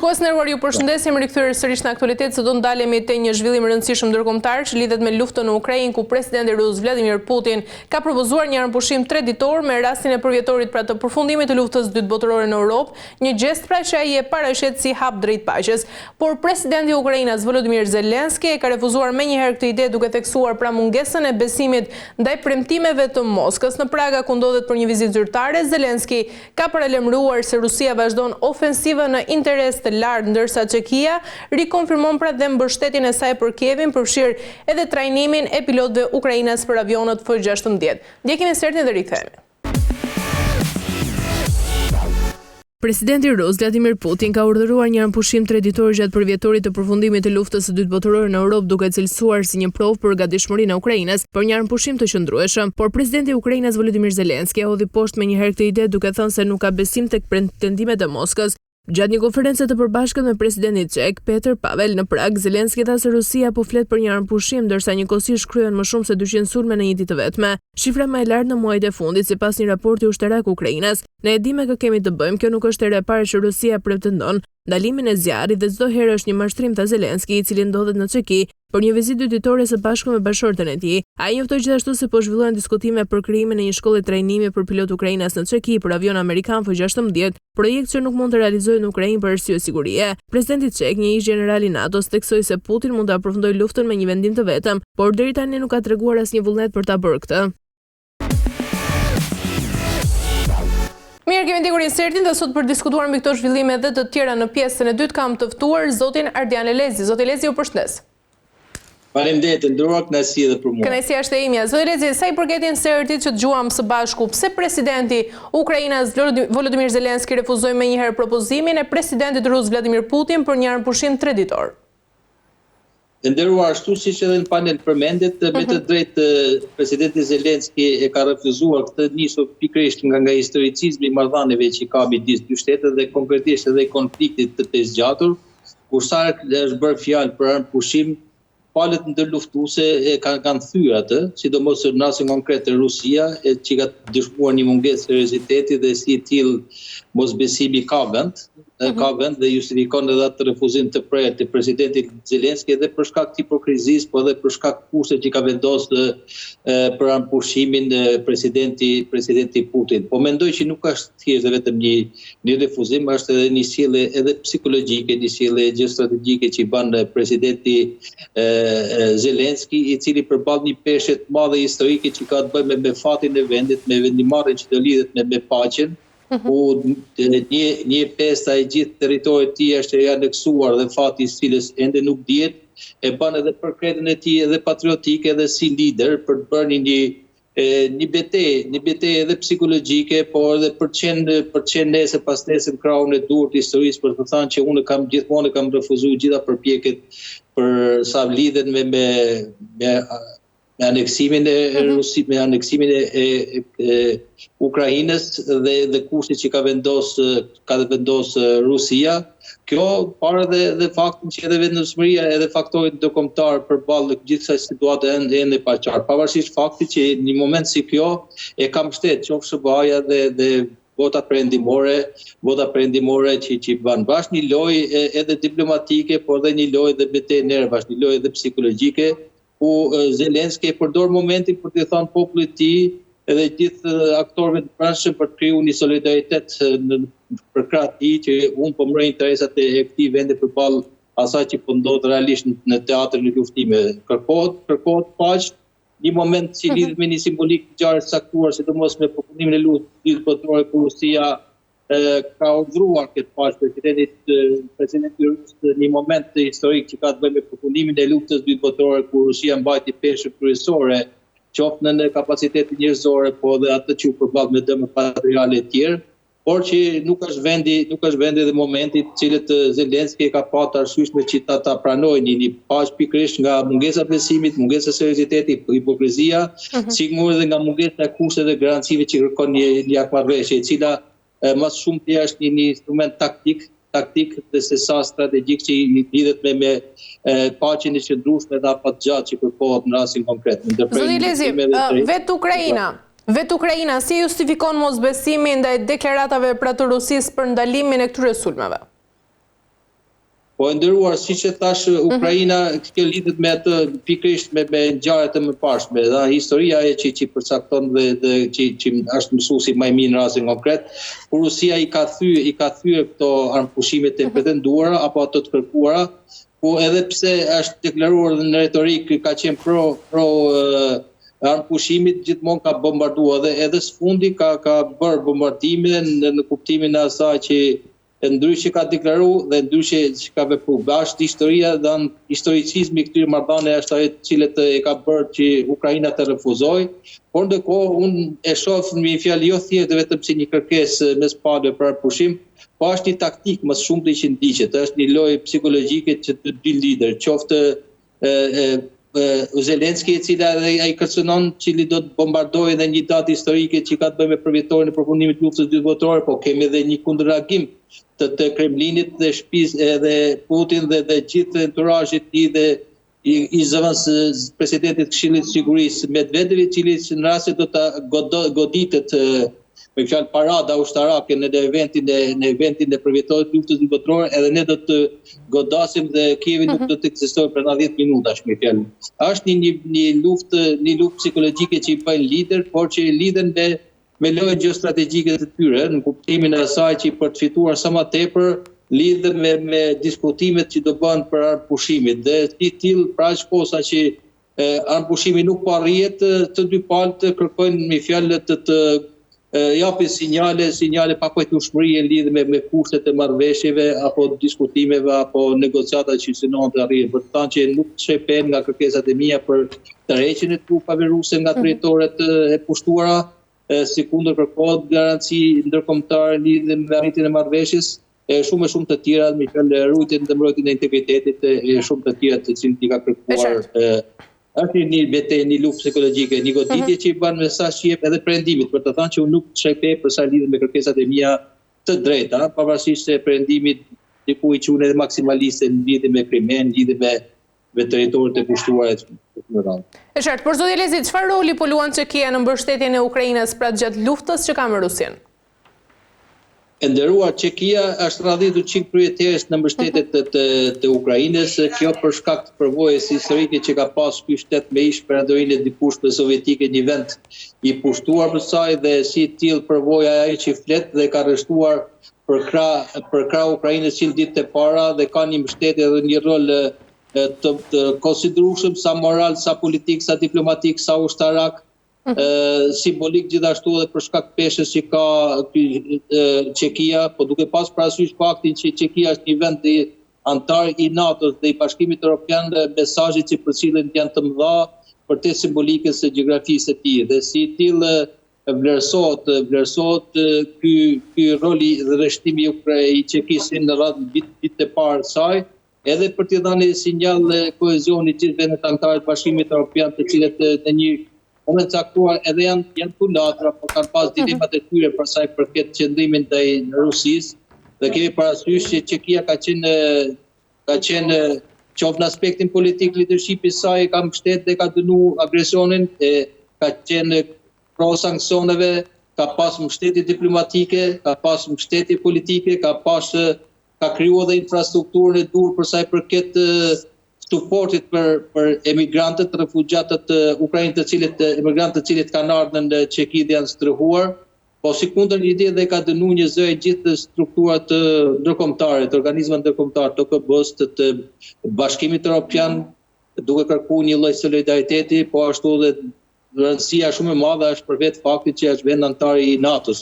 Shikues nderuar, ju përshëndesim, rikthyer sërish në aktualitet, se do ndalemi te një zhvillim rëndësishëm ndërkombëtar që lidhet me luftën në Ukrainë, ku presidenti rus Vladimir Putin ka propozuar një armpushim 3 ditor me rastin e përvjetorit pra të përfundimit të luftës dytë botërore në Europë, një gjest pra që ai e paraqet si hap drejt paqes. Por presidenti i Ukrainës Volodymyr Zelensky ka refuzuar menjëherë këtë ide, duke theksuar pra mungesën e besimit ndaj premtimeve të Moskës. Në Praga, ku ndodhet për një vizitë zyrtare, Zelensky ka paralajmëruar se Rusia vazhdon ofensivën në interes të lartë, ndërsa Çekia rikonfirmon pra dhe mbështetjen e saj për Kievin, përfshirë edhe trajnimin e pilotëve ukrainas për avionët F-16. Ndjekim insertin dhe rikthehemi. Presidenti rus Vladimir Putin ka urdhëruar një armpushim 3 ditor gjatë përvjetorit të përfundimit të luftës së dytë botërore në Europë, duke cilësuar si një provë për gatishmërinë e Ukrainës për një armpushim të qëndrueshëm. Por presidenti i Ukrainës Volodymyr Zelensky e hodhi poshtë menjëherë këtë ide, duke thënë se nuk ka besim tek pretendimet e Moskës. Gjatë një konferencë të përbashkët me presidentin çek Petr Pavel në Prag, Zelensky tha se Rusia po flet për një armpushim, ndërsa njëkohësisht kryen më shumë se 200 sulme në një ditë të vetme, shifra më e lartë në muajt e fundit sipas një raporti ushtarak ukrainas. Ne e dimë kë kemi të bëjmë, kjo nuk është ere e parë që Rusia pretendon ndalimin e zjarrit dhe çdo herë është një mashtrim, tha Zelensky, i cili ndodhet në Çeki për një vizitë dyditore së bashku me bashkëshortën e tij. Ai njoftoi gjithashtu se po zhvillohen diskutime për krijimin e një shkolle trajnimi për pilot ukrainas në Çeki për avion amerikan F-16, projekt që nuk mund të realizohet në Ukrainë për arsye sigurie. Presidenti çek, një ish general i NATO-s, theksoi se Putin mund të aprofundojë luftën me një vendim të vetëm, por deri tani nuk ka treguar asnjë vullnet për ta bërë këtë. Mirë, kemi ndjekur insertin dhe sot për diskutuar mbi këto zhvillime dhe të tjera në pjesën e dytë kam të ftuar zotin Ardian Elezi. Zoti Elezi, ju përshëndes. Faleminderit, nderuar, kënaqësi edhe për mua. Kënaqësia është e imja. Zoti Elezi, sa i përket insertit që dëgjuam së bashku, pse presidenti Ukrainës Volodymyr Zelensky refuzoi menjëherë propozimin e presidentit rus Vladimir Putin për një armpushim 3 ditor? Nderuar, ashtu siç edhe në panel përmendet, me të drejtë presidenti Zelensky e ka refuzuar këtë, nisur pikërisht nga historicizmi i marrëdhënieve që ka midis dy shteteve dhe konkretisht edhe konfliktit të zgjatur, kur sa është bërë fjalë për armpushim, palët ndërluftuese kanë thyer atë, sidomos në rastin konkret të Rusia, që ka dëshmuar një mungesë serioziteti dhe si i tillë mosbesimi ka vend dhe justifikon edhe atë refuzim të prerë të presidentit Zelensky edhe për shkak të hipokrizisë, po edhe për shkak të kushtet që ka vendosur për armpushimin presidenti Putin. Po mendoj që nuk është thjesht vetëm një refuzim, është edhe një sjellje edhe psikologjike, një sjellje gjeostrategjike që i bën presidenti Zelensky, i cili përball një peshë të madhe historike që ka të bëjë me fatin e vendit, me vendimarrjen që do lidhet me paqen. Ku një pjesë e gjithë territorit të tij është e aneksuar dhe fati i cilës ende nuk dihet, e bën edhe për kretën e tij edhe patriotike edhe si lider për të bërë një betejë edhe psikologjike, por edhe për të qenë nesër pas nesër krahun e duhur të historisë, për të thënë që unë gjithmonë kam refuzuar gjitha përpjekjet për sa lidhet me aneksimin e Rusisë, me aneksimin e Ukrainës dhe kushtet që ka vendos Rusia. Kjo para dhe faktin që edhe vendosmëria edhe faktorit ndërkombëtar përballë gjithë kësaj situate ende pa qartë. Pavarësisht faktit që në një moment si kjo e ka mbështet qoftë SBA-ja dhe vota perëndimore që bën bashkë një lojë edhe diplomatike, por edhe një lojë dhe betejë nervash, një lojë edhe psikologjike, ku Zelensky e përdor momentin për të thënë popullit të tij edhe gjithë aktorëve të brendshëm për të krijuar një solidaritet për krah të tij, që unë po mëroj interesat e këtij vendi përballë asaj që po ndodh realisht në teatrin e luftimeve. Kërkohet paqë, një moment që lidhet me një simbolik të gjarë saktuar, sidomos me përfundimin e luftës botërore, ku Rusia ka urdhëruar këtë paqë presidenti rus në një moment historik që ka të bëjë me përfundimin e luftës dytë botërore, ku Rusia mbajti peshë kryesore, qoftë në kapacitetin njerëzor, po edhe atë që u përball me dëme materiale të tjerë, por që nuk është vendi dhe momenti të cilët Zelensky ka pasur arsyeshme që ta pranojë një paqë pikërisht nga mungesa e besimit, mungesa e seriozitetit, hipokrizia, sigurisht edhe nga mungesa e kushteve dhe garancive që kërkon një akmarrëveshje, e cila më shumë të është një instrument taktik dhe se sa strategjik që i lidhet me paqen e qëndrueshme dhe afatgjatë që kërkohet në rastin konkret. Zoti Lezi, vetë Ukraina si justifikon mosbesimin ndaj deklaratave pra të Rusisë për ndalimin e këtyre sulmeve? Po nderuar, siç e thash, Ukraina kjo lidhet me atë pikërisht me ngjarjet e mëparshme. Dhe historia e që përcakton dhe që është mësuesi më i mirë në rastin konkret, kur Rusia i ka thyer këto armëpushimet e pretenduara apo ato të kërkuara, ku edhe pse është deklaruar në retorik ka qenë pro armëpushimit, gjithmonë ka bombarduar dhe edhe sfundi ka bërë bombardime në kuptimin e asaj që ndryshe ka deklaruar dhe ndryshe që ka vepruar. Bashkë historia dhe historicizmi i këtyre marrëdhënieve është ajo të cilët e ka bërë që Ukraina të refuzojë, por ndërkohë unë e shoh në një fjalë jo thjesht vetëm si një kërkesë mes palëve për pushim, po është një taktik më shumë që ndiqet, është një lojë psikologjike që të dy lider, qoftë Zelenski, e cila ai kërcënon cili do të bombardojë edhe një datë historike që ka të bëjë me përvjetorin e përfundimit të luftës dytë botërore, po kemi edhe një kundërreagim të Kremlinit dhe shtëpisë edhe Putin dhe gjithë enturazhit i dhe i zëvendës presidentit të Këshillit të Sigurisë Medvedev, i cili në rast se do ta goditet me fjalë parada ushtarake në eventin e përvjetorit të luftës dytë botërore, edhe ne do të godasim dhe Kievi nuk do të ekzistojë për 10 minuta, me fjalë. Është një luftë psikologjike që i bëjnë lider, por që lidhen me lojë gjeostrategjike të tyre, në kuptimin e asaj që për të fituar sa më tepër lidhen me diskutimet që do bëhen për armëpushimin. Dhe si tillë, pra aq kohë sa që armëpushimi nuk po arrihet, të dy palët kërkojnë me fjalë të japin sinjale pakojtueshmërie lidhë me kushtet e marrëveshjeve apo diskutimeve apo negociata që synon të arrijë. Për të thënë që nuk shepen nga kërkesat e mia për tërheqjen e trupave ruse nga territoret e pushtuara, si kundër kërkohet garanci ndërkombëtare lidhë me arritjen e marrëveshjes, shumë të tjera, me fjalë rujtjen dhe mbrojtjen e integritetit e shumë të tjera të cilët i ka kërkuar. Është një luftë psikologjike, një goditje që i bën mesazh që jep edhe perëndimit, për të thënë që unë nuk shqetësoj për sa lidhet me kërkesat e mia të drejta, pavarësisht se perëndimit diku i quhen edhe maksimaliste në lidhje me Krimen, lidhje me territoret e pushtuara në radhë. Është qartë, por zoti Lezi, çfarë roli po luan Çekia në mbështetjen e Ukrainës pra gjatë luftës që ka me Rusin? E nderuar, Çekia është radhitur çik kryetërisht në mbështetjet të Ukrainës, kjo për shkak të përvojës historike që ka pasur ky shtet me ish perandorin e dikushme sovjetike, një vend i pushtuar për saj dhe si tillë përvoja ai që flet dhe ka rreshtuar për krah Ukrainës 100 ditë e para dhe ka një mbështetje dhe një rol të konsiderueshëm sa moral, sa politik, sa diplomatik, sa ushtarak, simbolik gjithashtu edhe për shkak të peshës që ka Çekia, po duke pas parasysh faktin që Çekia është një vend antar i NATO-s dhe i Bashkimit Evropian, mesazhet që përcillen janë të mëdha për te simbolikës së gjeografisë së tij dhe si tillë vlerësohet ky roli dhe rreshtimi i Çekisë në radhë vitit e parë saj, edhe për të dhënë sinjal kohezioni gjithë vendet anëtare të Bashkimit Evropian, të cilët në një moment caktuar edhe janë kulatra, por kanë pas dilemat e tyre për sa i përket qëndrimin ndaj Rusisë, dhe kemi parasysh që Çekia ka qenë qoftë në aspektin politik, leadershipi i saj ka mbështet dhe ka dënuar agresionin, ka qenë pro sanksioneve, ka pas mbështetje diplomatike, ka pas mbështetje politike, ka krijuar dhe infrastrukturën e duhur për sa i përket suportit për emigrantët, refugjatët ukrainë emigrantët të cilët kanë ardhur në Çeki dhe janë strëhuar, po sikundër një ide dhe ka dënuar një zë gjithë strukturat ndërkombëtare, të organizmave ndërkombëtar, të OKB-s, të Bashkimit Evropian, duke kërkuar një lloj solidariteti, po ashtu edhe rëndësia shumë e madhe është për vetë faktit që është vend antar i NATO-s,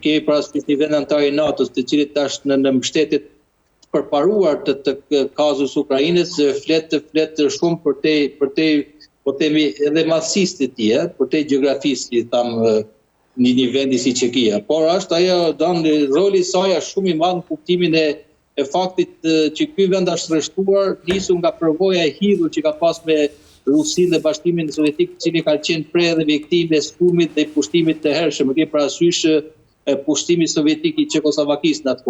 kemi parasysh një vend antar i NATO-s, të cilët tash në mbështetjet përparuar të kazus Ukrainës flet shumë për te edhe masisë të tij, për te gjeografisë, si tham, një vendi si Çekia. Por është ajo roli i saj është shumë i madh në kuptimin e faktit që ky vend është rreshtuar, nisur nga përvoja e hidhur që ka pas me Rusinë dhe Bashkimin Sovjetik, i cili ka qenë pre dhe viktimë e sfumit dhe pushtimit të hershëm. Kemi parasysh pushtimi sovjetik i Çekoslovakisë në atë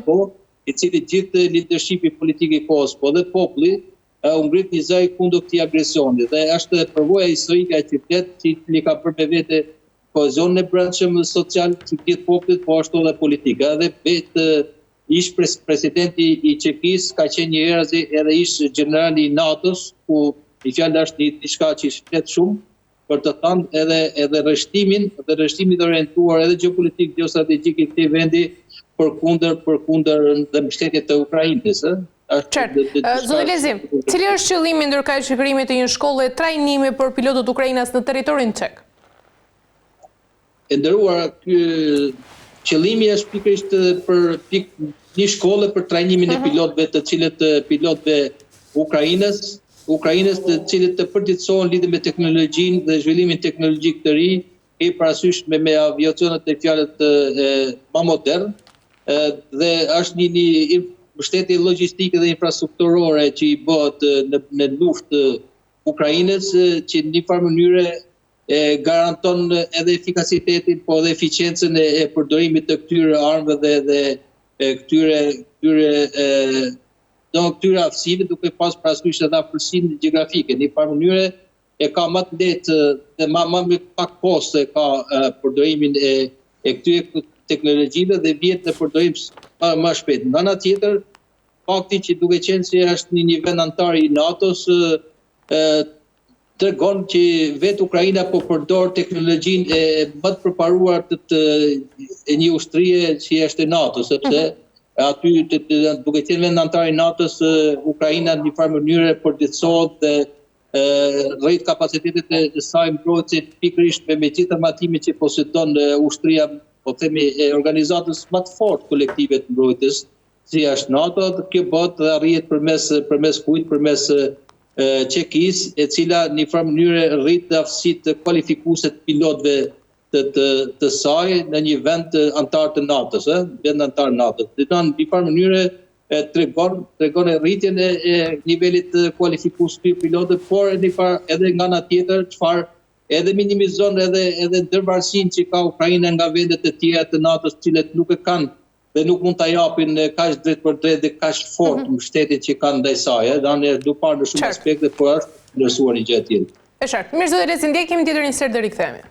kohë, i cili gjithë leadershipi politik i kohës, po dhe populli, u ngrit një zë kundër këtij agresioni. Dhe është përvoja historike që flet, që ka bërë me vete kohezionin e brendshëm social të gjithë popullit, po ashtu edhe politika. Edhe vetë ish presidenti i Çekisë ka qenë një herë edhe ish generali i NATO-s, ku i fjala është diçka që shflet shumë për të thënë edhe rreshtimin të orientuar edhe gjeopolitik, geostrategjik i këtij vendi përkundër dhe mbështetjet të Ukrainës, Zoti Lezi, cili është qëllimi ndërkaq shkrimit të një shkolle trajnimi për pilotët ukrainas në territorin çek? E nderuar, ky qëllimi është pikërisht për një shkolle për trajnimin e pilotëve, të cilët pilotëve Ukrainës të cilët të përgjithësohen lidhur me teknologjinë dhe zhvillimin teknologjik të ri, e parasysh me aviacionet e fjalët më modern, dhe është një mbështetje logjistike dhe infrastrukturore që i bëhet në luftë Ukrainës, që në një farë mënyre garanton edhe efikasitetin, po dhe eficiencën e përdorimit të këtyre armëve dhe këtyre aftësive, duke pas parasysh edhe afërsinë gjeografike. Në një farë mënyre e ka më të lehtë dhe më me pak koste ka përdorimin e këtyre teknologjive dhe vjet në përdorim më shpejt. Nga ana tjetër, fakti që duke qenë se është një vend antar i NATO-s, tregon që vetë Ukraina po përdor teknologjinë më të përparuar e një ushtrie që është e NATO, sepse aty duke qenë vend antar i NATO-s, Ukraina në një farë mënyre përgjithësohet dhe rrit kapacitetet e saj mbrojtëse pikërisht me gjithë armatimin që posedon ushtria, po themi e organizatës më të fortë kolektive të mbrojtjes, si është NATO, kjo bëhet dhe arrihet përmes kujt, përmes Çekisë, e cila në një farë mënyre rrit aftësitë kualifikuese të pilotëve të saj në një vend antar të NATO-s, vend antar NATO. Në një farë mënyre tregon rritjen e nivelit kualifikues të pilotëve, por edhe nga ana tjetër çfarë edhe minimizon edhe ndërvarësinë që ka Ukraina nga vendet e tjera të NATO-s, të cilët nuk e kanë dhe nuk mund ta japin kaq drejt për drejt dhe kaq fort mbështetjet që kanë ndaj saj. Dhe du parë në shumë aspekte, por është vlerësuar një gjë tjetër. Është qartë. Mirë, zoti Lezi, ndjej kemi tjetër një sër dhe rikthehemi.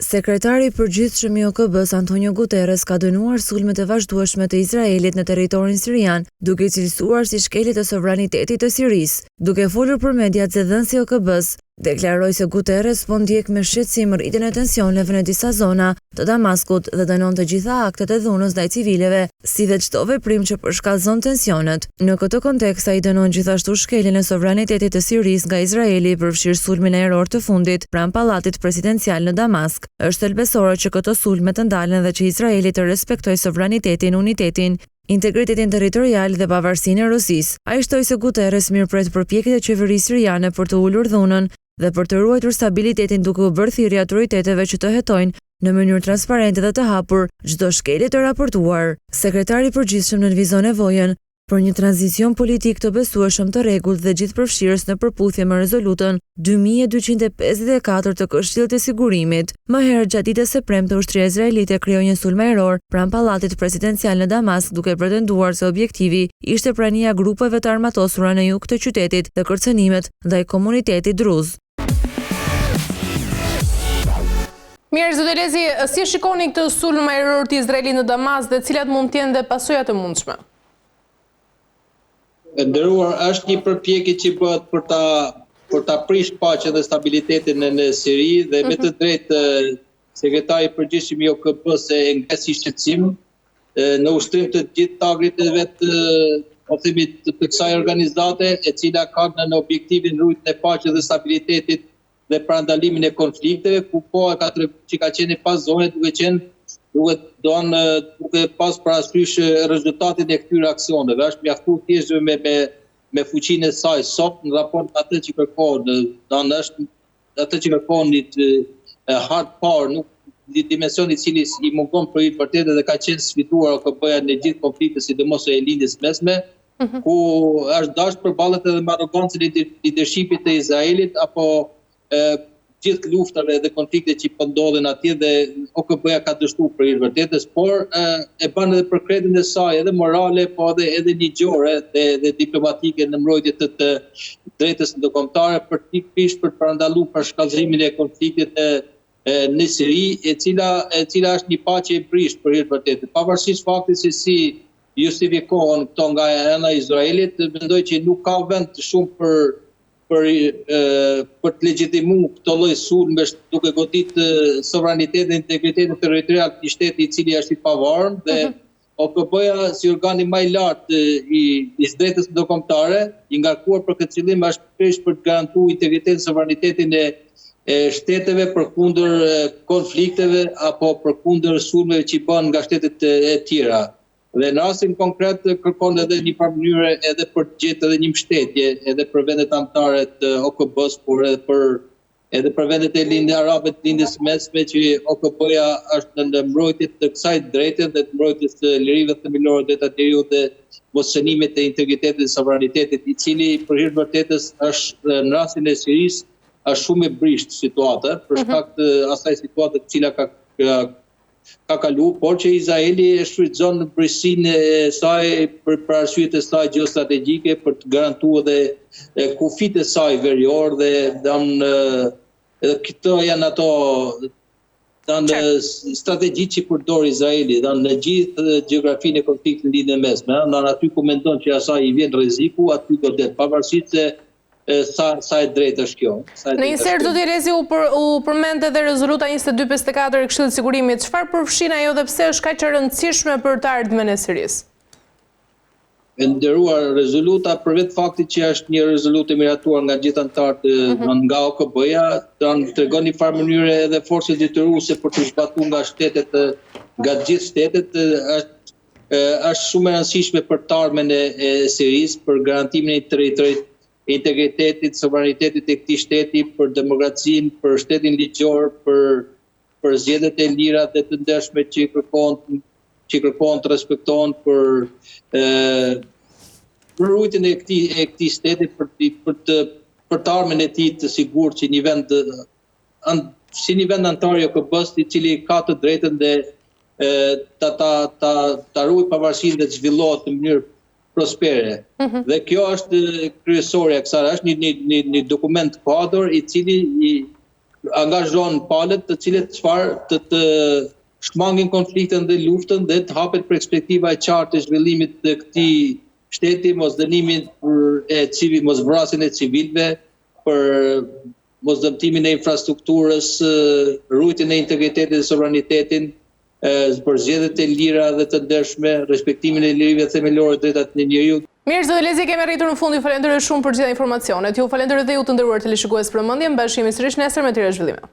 Sekretari i përgjithshëm i OKB-s Antonio Guterres ka dënuar sulmet e vazhdueshme të Izraelit në territorin sirian, duke i cilësuar si shkelje të sovranitetit të Sirisë. Duke folur për mediat, zëdhënësi i OKB-s deklaroi se Guterres po ndjek me shqetësim rritjen e tensioneve në disa zona të Damaskut dhe dënon të gjitha aktet e dhunës ndaj civileve, si dhe çdo veprim që përshkallëzon tensionet. Në këtë kontekst, ai dënon gjithashtu shkeljen e sovranitetit të Sirisë nga Izraeli, përfshirë sulmin ajror të fundit pranë pallatit presidencial në Damask. Është thelbësore që këto sulme të ndalen dhe që Izraeli të respektojë sovranitetin, unitetin, integritetin territorial dhe pavarësinë e Rusisë. Ai shtoi se Guterres mirëpret përpjekjet e qeverisë siriane për të ulur dhunën dhe për të ruajtur stabilitetin, duke u bërë thirrje autoriteteve që të hetojnë në mënyrë transparente dhe të hapur çdo shkelje të raportuar. Sekretari i përgjithshëm nënvizon nevojën për një tranzicion politik të besueshëm të rregullt dhe gjithëpërfshirës në përputhje me rezolutën 2254 të Këshillit të Sigurimit. Më herë, gjatë ditës së premte, ushtria izraelite krijoi një sulm ajror pranë pallatit presidencial në Damask, duke pretenduar se objektivi ishte prania grupeve të armatosura në jug të qytetit dhe kërcënimet ndaj komunitetit druz. Mirë, zoti Lezi, si shikoni këtë sulm ajror të Izraelit në Damask dhe cilat mund të jenë dhe pasojat e mundshme? Nderuar, është një përpjekje që bëhet për ta prish paqen dhe stabilitetin në Siri dhe me të drejtë sekretari i përgjithshëm i OKB-s e ngresi shqetësim në ushtrim të gjithë tagrit e vet, po themi të kësaj organizate, e cila ka në objektivin rujtjen e paqes dhe stabilitetit dhe parandalimin e konflikteve, ku po që ka qenë pas zone duke pas parasysh rezultatin e këtyre aksioneve. Është mjaftuar thjesht me fuqinë e saj sot në raport me atë që kërkon, atë që kërkon hard power, nuk një dimension i cili i mungon për i vërtetë dhe ka qenë sfiduar OKB-ja në gjithë konflikte, sidomos e lindjes mesme, ku është dashur përballet edhe me arrogancën e leadershipit të Izraelit apo gjithë luftave dhe konflikte që po ndodhen atje, dhe OKB-ja ka dështuar për i vërtetës, por e bën edhe për kredin e saj, edhe morale, po edhe ligjore dhe diplomatike në mbrojtje të drejtës ndërkombëtare, për pikërisht për parandaluar përshkallëzimin e konfliktit në Siri, e cila është një paqe e prisht për hir të vërtetë. Pavarësisht faktit se si justifikohen këto nga ana e Izraelit, mendoj që nuk ka vend shumë për të legjitimuar këto lloj sulmesh duke goditur sovranitetin dhe integritetin territorial të një shteti i cili është i pavarur dhe OKB-ja si organi më i lartë i drejtës ndërkombëtare, i ngarkuar për këtë qëllim është pikërisht për të garantuar integritetin, sovranitetin e shteteve përkundër konflikteve apo përkundër sulmeve që bëhen nga shtetet e tjera. Dhe në rastin konkret kërkon edhe një farë mënyre edhe për të gjetur edhe një mbështetje edhe për vendet anëtare të OKB-s, por edhe për vendet e lindjes arabe të lindjes mesme që OKB-ja është në mbrojtje të kësaj drejte dhe të mbrojtjes të lirive themelore dhe të veriut dhe mosshënimit të integritetit dhe sovranitetit, i cili për hir të vërtetës është në rastin e Sirisë është shumë e brisht situata për shkak të asaj situate të cila ka kalu, por që Izraeli e shfrytëzon brësinë e saj për arsyet e saj gjeostrategjike për të garantuar dhe kufitë e saj verior dhe edhe këto janë ato strategji që përdor Izraeli në gjithë gjeografinë e konfliktit në lindjen mesme, ndër aty ku mendon që asaj i vjen rreziku, aty godet, pavarësisht se sa e drejtë është kjo. Në një serë, zoti Rezi, u përmend edhe rezoluta 2254 e Këshillit të Sigurimit. Çfarë përfshin ajo dhe pse është kaq e rëndësishme për të ardhmen e Sirisë? E nderuar, rezoluta për vetë faktit që është një rezolutë miratuar nga gjithë anëtarët nga OKB-ja, tregon një farë mënyre edhe forcës detyruese për të zbatuar nga shtetet, nga gjithë shtetet, është shumë e rëndësishme për të ardhmen e Sirisë, për garantimin e integritetit, sovranitetit e këtij shteti, për demokracinë, për shtetin ligjor, për zgjedhjet e lira dhe të ndershme që kërkon të respektohen, për rrugën e këtij shteti, për të ardhmen e tij të sigurt që një vend antar i OKB-s, i cili ka të drejtën dhe ta ruajë pavarësinë dhe të zhvillohet në mënyrë prospere. Dhe kjo është kryesorja e kësaj, është një dokument kuadër i cili angazhon palët të cilët çfarë të shmangin konfliktin dhe luftën dhe të hapet perspektiva e qartë e zhvillimit të këtij shteti, mosdënimin mosvrasjen e civilëve, për mosdëmtimin e infrastrukturës, ruajtjen e integritetit dhe sovranitetin, për zgjedhjet e lira dhe të ndershme, respektimin e lirive themelore dhe drejtat e njeriut. Mirë, zoti Rezi, kemi arritur në fund. Ju falenderoj shumë për gjitha informacionet. Ju falenderoj dhe ju të nderuar teleshikues për vëmendjen. Bashkëmi sërish nesër me tjera zhvillime.